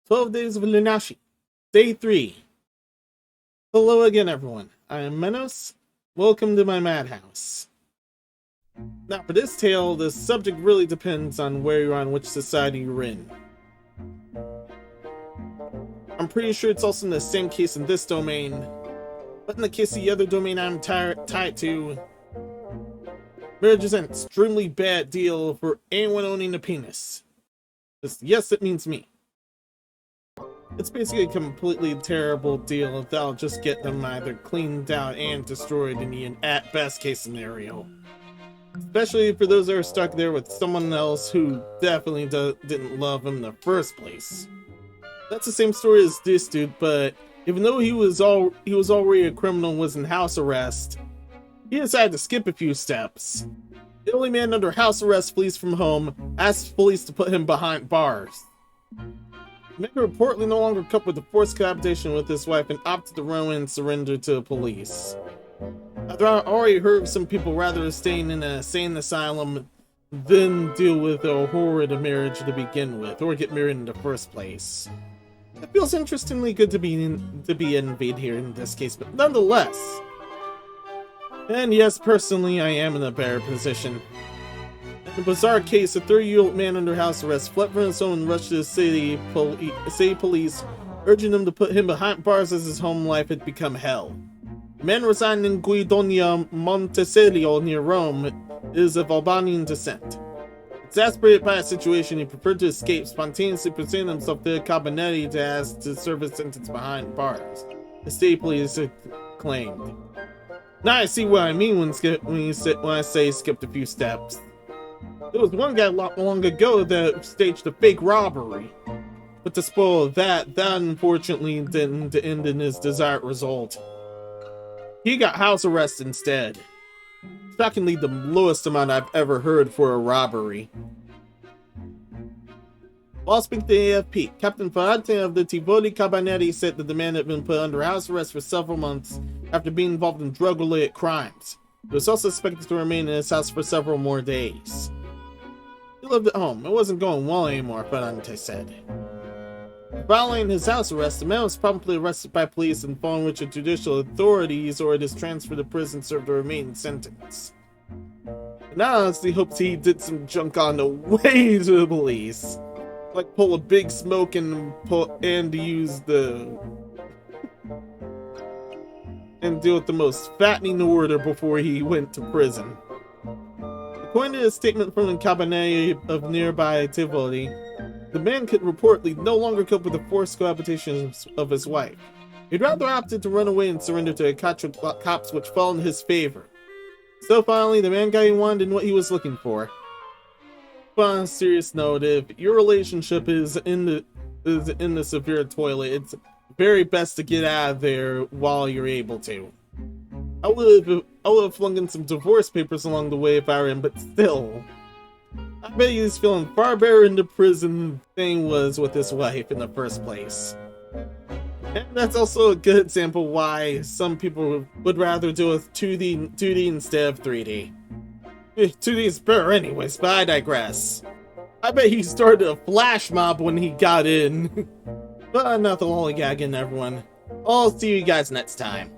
12 Days of Lunacy, Day 3. Hello again, everyone. I am Menos. Welcome to my Madhouse. Now, for this tale, the subject really depends on where you're on which society you're in. I'm pretty sure it's also in the same case in this domain, but in the case of the other domain I'm tied to, marriage is an extremely bad deal for anyone owning a penis. Yes, it means me. It's basically a completely terrible deal that'll just get them either cleaned out and destroyed in the at best case scenario. Especially for those that are stuck there with someone else who definitely didn't love them in the first place. That's the same story as this dude, but even though he was already a criminal and was in house arrest, he decided to skip a few steps. The only man under house arrest flees from home, asks police to put him behind bars. The man reportedly no longer coped with the forced cohabitation with his wife and opted to run away and surrender to the police. I've already heard of some people rather staying in an insane asylum than deal with a horrid marriage to begin with, or get married in the first place. It feels interestingly good to be envied here in this case, but nonetheless. And yes, personally, I am in a better position. In a bizarre case, a 30-year-old man under house arrest fled from his home and rushed to the city police, urging them to put him behind bars as his home life had become hell. The man residing in Guidonia Montecelio near Rome is of Albanian descent. Exasperated by the situation, he preferred to escape, spontaneously presenting himself to the Cabinetti to ask to serve his sentence behind bars. The state police claimed. Now I see what I mean when I say skipped a few steps. There was one guy not long ago that staged a fake robbery. But to spoil that unfortunately didn't end in his desired result. He got house arrest instead. Shockingly, the lowest amount I've ever heard for a robbery. While speaking to AFP, Captain Ferrante of the Tivoli Cabinetti said that the man had been put under house arrest for several months after being involved in drug-related crimes. He was also expected to remain in his house for several more days. He lived at home. It wasn't going well anymore, Ferrante said. Following his house arrest, the man was promptly arrested by police, and following which the judicial authorities ordered his transfer to prison to serve the remaining sentence. And I honestly hoped he did some junk on the way to the police. Like pull a big smoke and use and deal with the most fattening order before he went to prison. According to a statement from the Cabinet of nearby Tivoli, the man could reportedly no longer cope with the forced cohabitation of his wife. He'd rather opted to run away and surrender to the cops, which fell in his favor. So finally, the man got what he wanted and what he was looking for. But on a serious note, if your relationship is in the severe toilet, it's very best to get out of there while you're able to. I would have flung in some divorce papers along the way if I were him, but still. I bet he's feeling far better in the prison than he was with his wife in the first place. And that's also a good example why some people would rather deal with 2D instead of 3D. 2D is better anyways, but I digress. I bet he started a flash mob when he got in. But enough of lollygagging, everyone. I'll see you guys next time.